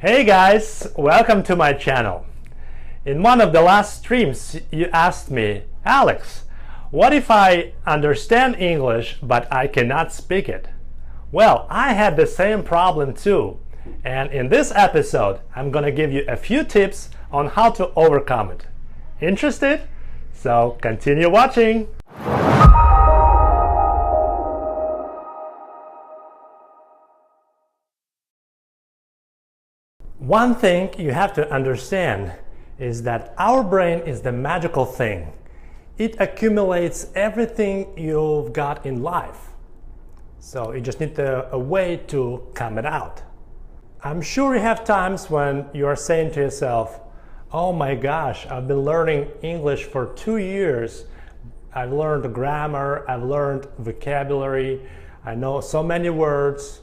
Hey guys, welcome to my channel. In one of the last streams you asked me, Alex, what if I understand English but I cannot speak it? Well, I had the same problem too, and in this episode I'm gonna give you a few tips on how to overcome it. Interested? So continue watching! One thing you have to understand is that our brain is the magical thing. It accumulates everything you've got in life. So you just need a way to come it out. I'm sure you have times when you are saying to yourself, oh my gosh, I've been learning English for 2 years. I've learned grammar, I've learned vocabulary, I know so many words,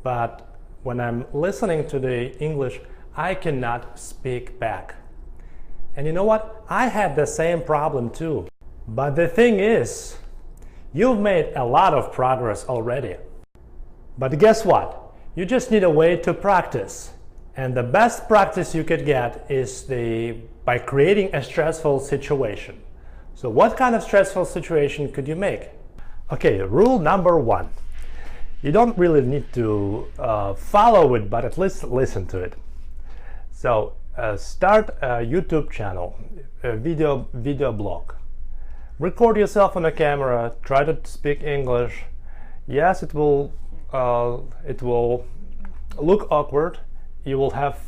but when I'm listening to the English, I cannot speak back. And you know what? I had the same problem too. But the thing is, you've made a lot of progress already. But guess what? You just need a way to practice. And the best practice you could get is by creating a stressful situation. So what kind of stressful situation could you make? Okay, rule number 1. You don't really need to follow it, but at least listen to it. So start a YouTube channel, a video blog. Record yourself on a camera, try to speak English. Yes, it will look awkward. You will have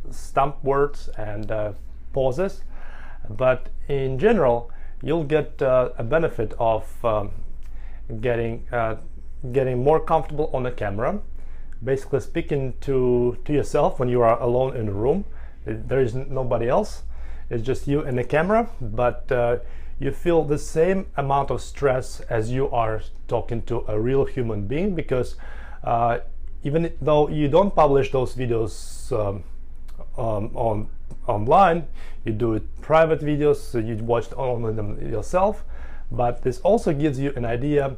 stump words and pauses, but in general, you'll get a benefit of getting more comfortable on the camera, basically speaking to yourself when you are alone in a room. There is nobody else, it's just you and the camera, but you feel the same amount of stress as you are talking to a real human being, because even though you don't publish those videos online, you do it private videos, so you watch only them yourself, but this also gives you an idea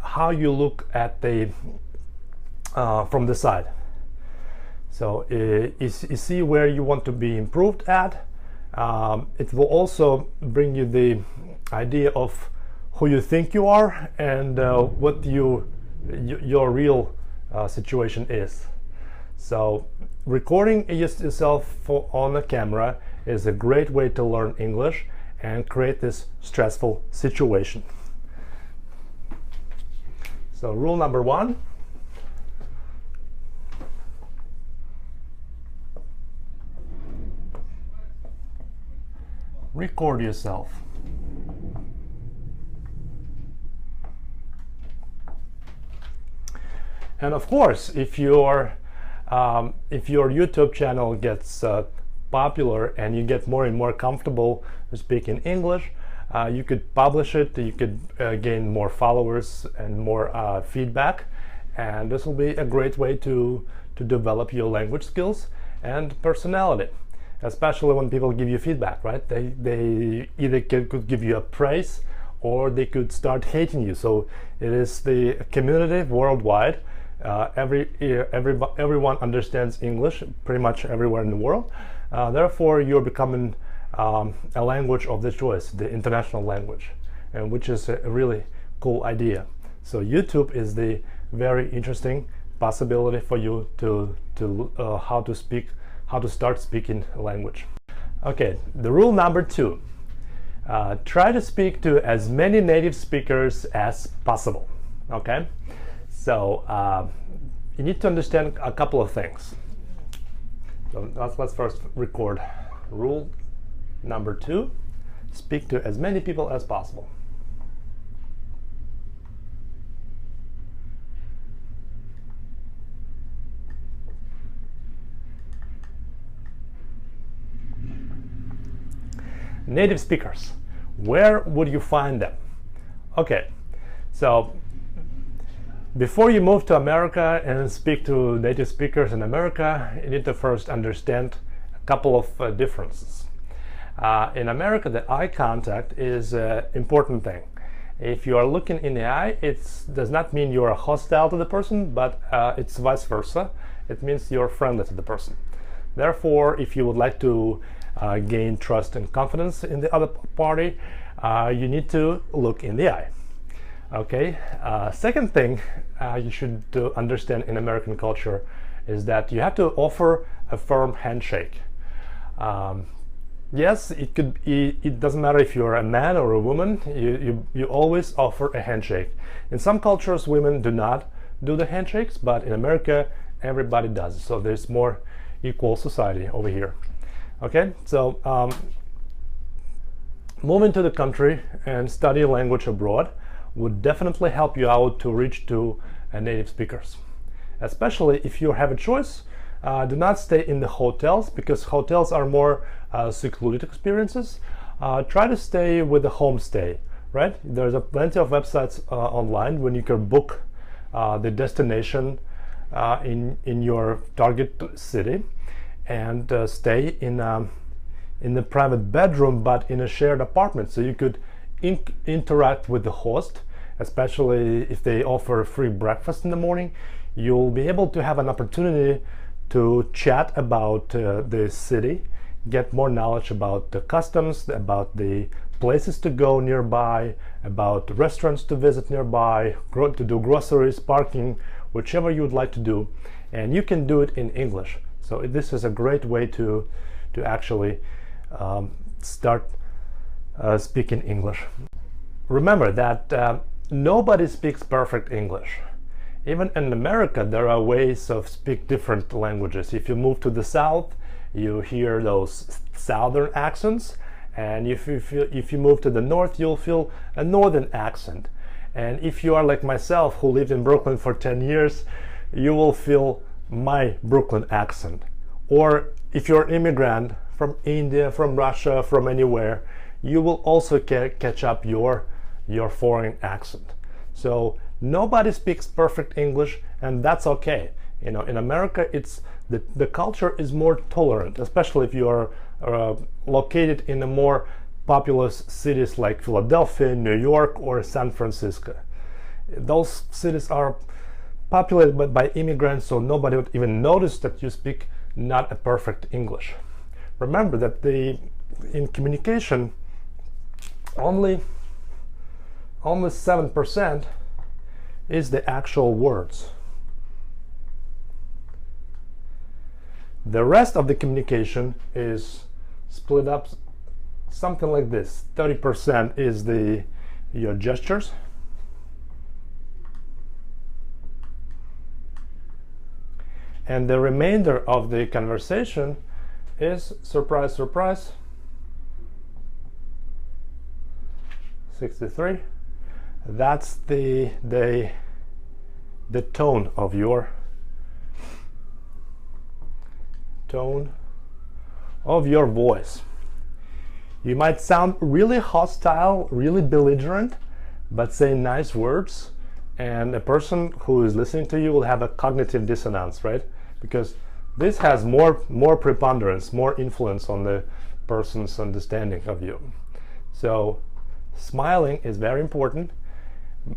how you look at the from the side. So you see where you want to be improved at. It will also bring you the idea of who you think you are and what your real situation is. So recording yourself on a camera is a great way to learn English and create this stressful situation. So rule number 1. Record yourself. And of course, if your YouTube channel gets popular and you get more and more comfortable speaking English, you could publish it, you could gain more followers and more feedback, and this will be a great way to develop your language skills and personality, especially when people give you feedback, right? They either could give you a praise or they could start hating you. So it is the community worldwide. Everyone understands English pretty much everywhere in the world. Therefore, you're becoming a language of the choice, the international language, and which is a really cool idea. So YouTube is the very interesting possibility for you to how to start speaking a language. Okay, the rule number 2. Try to speak to as many native speakers as possible. Okay, so you need to understand a couple of things. So let's first record rule number 2. Speak to as many people as possible. Native speakers, where would you find them? Okay, so before you move to America and speak to native speakers in America, you need to first understand a couple of differences. In America, the eye contact is an important thing. If you are looking in the eye, it does not mean you are hostile to the person, but it's vice versa. it means you're friendly to the person. Therefore, if you would like to gain trust and confidence in the other party, you need to look in the eye. Okay. Second thing you should understand in American culture is that you have to offer a firm handshake. Yes, it doesn't matter if you're a man or a woman, you always offer a handshake. In some cultures, women do not do the handshakes, but in America, everybody does. So there's more equal society over here. Okay, so moving to the country and study a language abroad would definitely help you out to reach to native speakers. Especially if you have a choice, do not stay in the hotels, because hotels are more secluded experiences. Try to stay with the homestay, right? There's plenty of websites online when you can book the destination in your target city and stay in the private bedroom, but in a shared apartment, so you could interact with the host. Especially if they offer free breakfast in the morning, you'll be able to have an opportunity to chat about the city, get more knowledge about the customs, about the places to go nearby, about restaurants to visit nearby, to do groceries, parking, whichever you would like to do, and you can do it in English. So this is a great way to actually start speaking English. Remember that nobody speaks perfect English. Even in America, there are ways of speak different languages. If you move to the South, you hear those Southern accents, and if you move to the North, you'll feel a Northern accent. And if you are like myself, who lived in Brooklyn for 10 years, you will feel my Brooklyn accent. Or if you're an immigrant from India, from Russia, from anywhere, you will also catch up your foreign accent. So nobody speaks perfect English, and that's okay. You know, in America, it's the culture is more tolerant, especially if you are located in a more populous cities like Philadelphia, New York, or San Francisco. Those cities are populated by immigrants, so nobody would even notice that you speak not a perfect English. Remember that in communication, only 7% is the actual words. The rest of the communication is split up something like this. 30% is your gestures. And the remainder of the conversation is, surprise, surprise, 63. That's the tone of your voice. You might sound really hostile, really belligerent, but say nice words, and a person who is listening to you will have a cognitive dissonance, right? Because this has more preponderance, more influence on the person's understanding of you. So smiling is very important.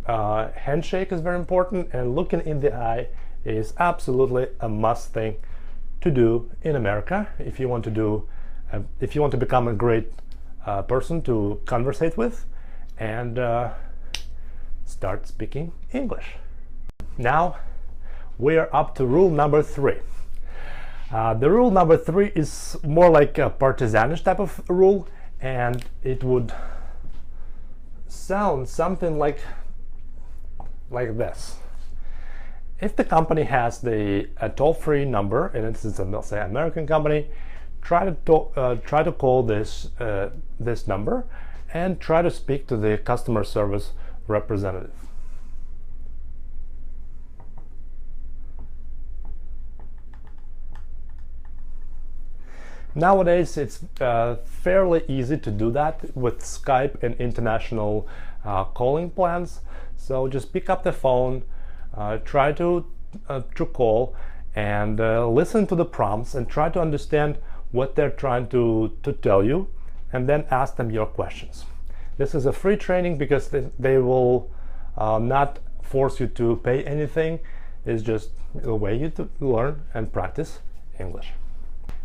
Handshake is very important, and looking in the eye is absolutely a must thing to do in America if you want to become a great person to conversate with and start speaking English. Now we are up to rule number 3. The rule number 3 is more like a partisanish type of rule, and it would sound something like this. If the company has a toll-free number, and it's say American company, try to call this number and try to speak to the customer service representative. Nowadays, it's fairly easy to do that with Skype and international calling plans. So just pick up the phone, try to call, and listen to the prompts and try to understand what they're trying to tell you, and then ask them your questions. This is a free training because they will not force you to pay anything. is just a way you to learn and practice English.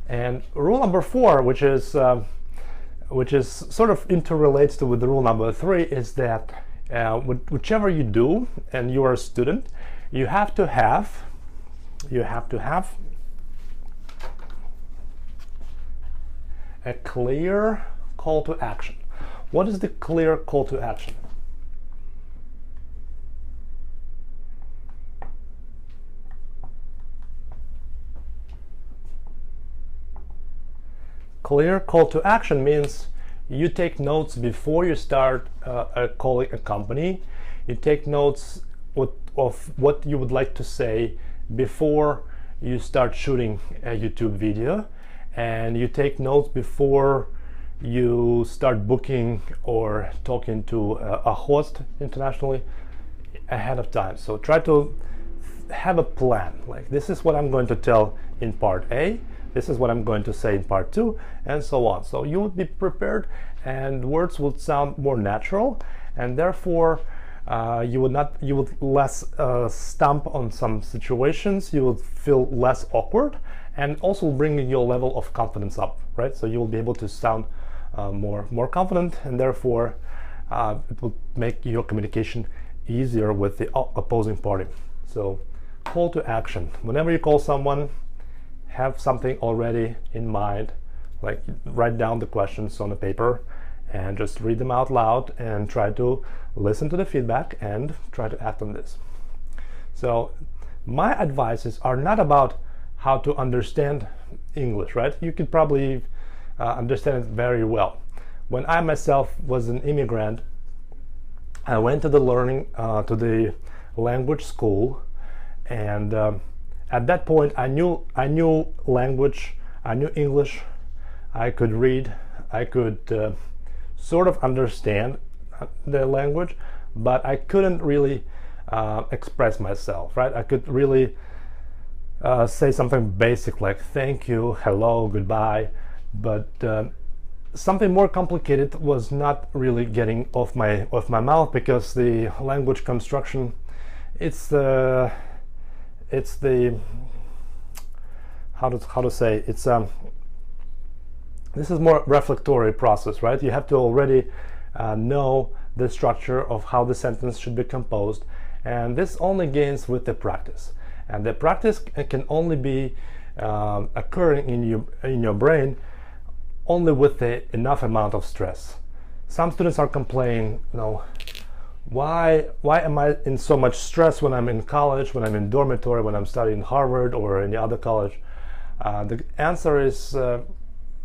And rule number 4, which is sort of interrelates to with the rule number 3, is that whichever you do and you are a student, you have to have a clear call to action. What is the clear call to action? Clear call to action means you take notes before you start calling a company. You take notes of what you would like to say before you start shooting a YouTube video, and you take notes before you start booking or talking to a host internationally ahead of time. So try to have a plan, like this is what I'm going to tell in part A, this is what I'm going to say in part 2, and so on. So you would be prepared and words would sound more natural, and therefore you would less stump on some situations, you would feel less awkward, and also bringing your level of confidence up, right? So you will be able to sound more confident, and therefore it will make your communication easier with the opposing party. So call to action. Whenever you call someone, have something already in mind, like write down the questions on a paper and just read them out loud and try to listen to the feedback and try to act on this. So my advices are not about how to understand English, right? You could probably understand it very well. When I myself was an immigrant, I went to the language school, and at that point I knew language, I knew English, I could read, I could sort of understand the language, but I couldn't really express myself, right? I could really say something basic like thank you, hello, goodbye, but something more complicated was not really getting off my mouth, because the language construction, it's the how to say, it's this is more reflectory process, right? You have to already know the structure of how the sentence should be composed, and this only gains with the practice. And the practice can only be occurring in your brain only with the enough amount of stress. Some students are complaining, you know, why am I in so much stress when I'm in college, when I'm in dormitory, when I'm studying Harvard or any other college? The answer is,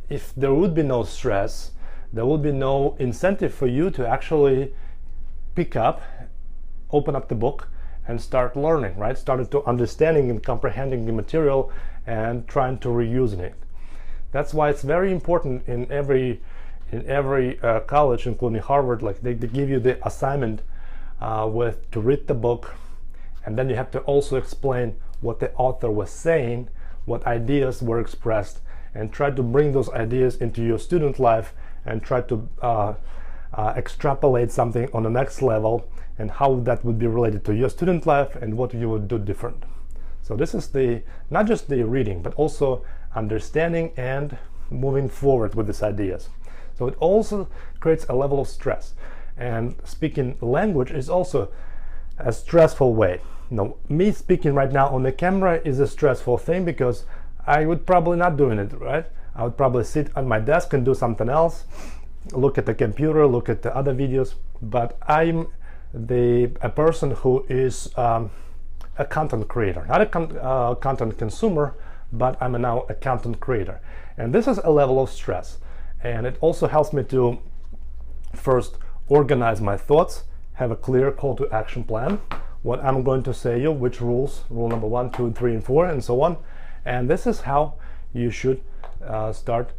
if there would be no stress, there would be no incentive for you to actually pick up, open up the book and start learning, right? Started to understanding and comprehending the material and trying to reusing it. That's why it's very important in every college, including Harvard, like they give you the assignment to read the book, and then you have to also explain what the author was saying, what ideas were expressed, and try to bring those ideas into your student life and try to extrapolate something on the next level and how that would be related to your student life and what you would do different. So this is not just the reading, but also understanding and moving forward with these ideas. So it also creates a level of stress. And speaking language is also a stressful way. You know, me speaking right now on the camera is a stressful thing, because I would probably not doing it, right? I would probably sit on my desk and do something else, look at the computer, look at the other videos. But I'm a person who is a content creator, not a content consumer, but I'm now a content creator. And this is a level of stress. And it also helps me to first organize my thoughts, have a clear call to action plan, what I'm going to say you, which rules, rule number 1, 2, 3, and 4, and so on. And this is how you should start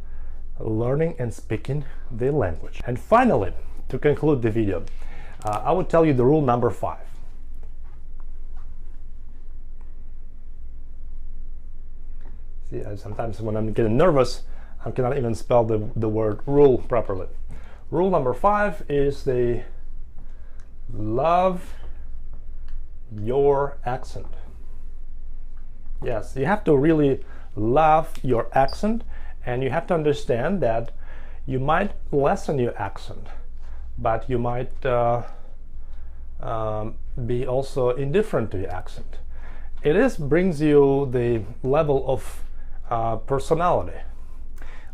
learning and speaking the language. And finally, to conclude the video, I would tell you the rule number 5. See, sometimes when I'm getting nervous, I cannot even spell the word rule properly. Rule number 5 is the love your accent. Yes, you have to really love your accent, and you have to understand that you might lessen your accent, but you might be also indifferent to your accent. It brings you the level of personality.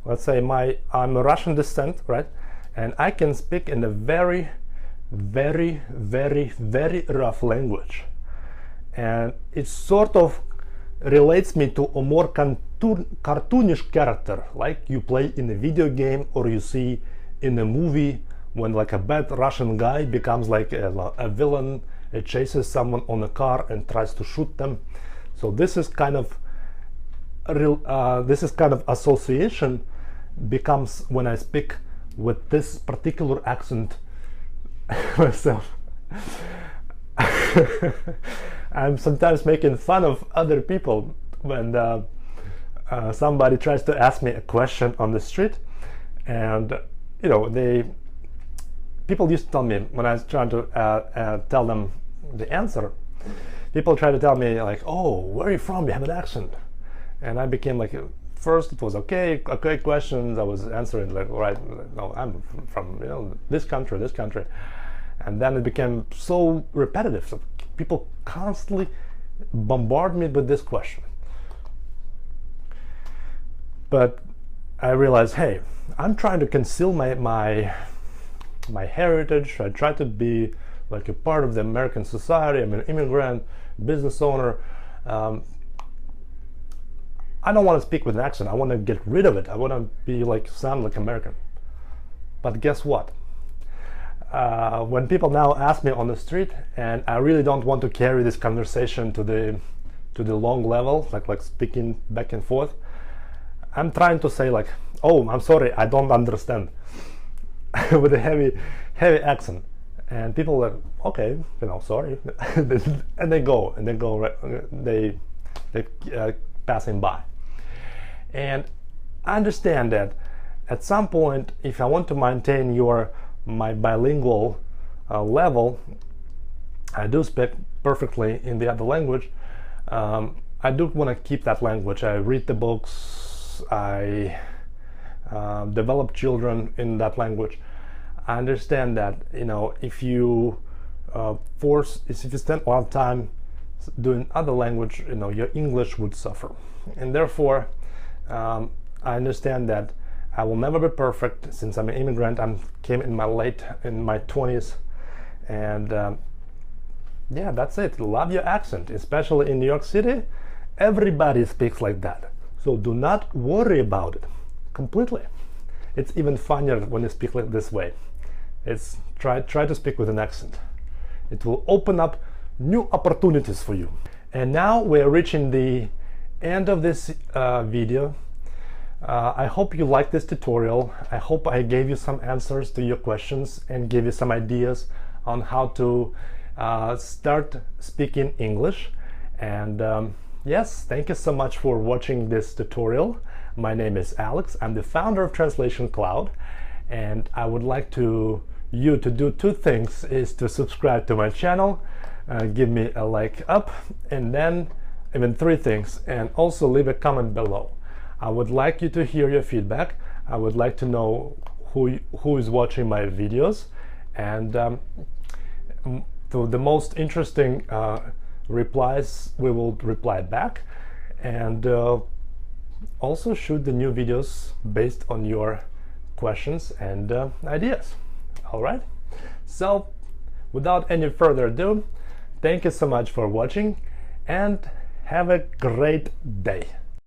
Let's say I'm a Russian descent, right? And I can speak in a very, very, very, very rough language. And it sort of relates me to a more cartoonish character, like you play in a video game or you see in a movie when like a bad Russian guy becomes like a villain, it chases someone on a car and tries to shoot them. So this is kind of association becomes when I speak with this particular accent myself. I'm sometimes making fun of other people when somebody tries to ask me a question on the street, and you know, people used to tell me when I was trying to tell them the answer, people try to tell me like, "Oh, where are you from? You have an accent," and I became like, first it was okay questions. I was answering like, right, no, I'm from this country, and then it became so repetitive. So people constantly bombard me with this question. But I realized, hey, I'm trying to conceal my heritage. I try to be like a part of the American society. I'm an immigrant, business owner. I don't want to speak with an accent. I want to get rid of it. I want to be like, sound like American. But guess what? When people now ask me on the street, and I really don't want to carry this conversation to the long level, like speaking back and forth, I'm trying to say like, "Oh, I'm sorry, I don't understand," with a heavy accent, and people are like, "Okay, sorry," and they go passing by. And I understand that at some point, if I want to maintain my bilingual level, I do speak perfectly in the other language. I do want to keep that language. I read the books. I develop children in that language. I understand that if you spend a lot of time doing other language, your English would suffer, and therefore I understand that I will never be perfect since I'm an immigrant. I came in my 20s, and yeah, that's it. Love your accent, especially in New York City. Everybody speaks like that, so do not worry about it completely. It's even funnier when you speak like this way. It's try to speak with an accent. It will open up new opportunities for you. And now we're reaching the end of this video. I hope you liked this tutorial. I hope I gave you some answers to your questions and gave you some ideas on how to start speaking English. And yes, thank you so much for watching this tutorial. My name is Alex. I'm the founder of Translation Cloud, and I would like you to do two things: is to subscribe to my channel, give me a like up, and then even three things, and also leave a comment below. I would like you to hear your feedback. I would like to know who is watching my videos, and to the most interesting replies, we will reply back, and also shoot the new videos based on your questions and ideas. All right, so without any further ado, thank you so much for watching, and have a great day.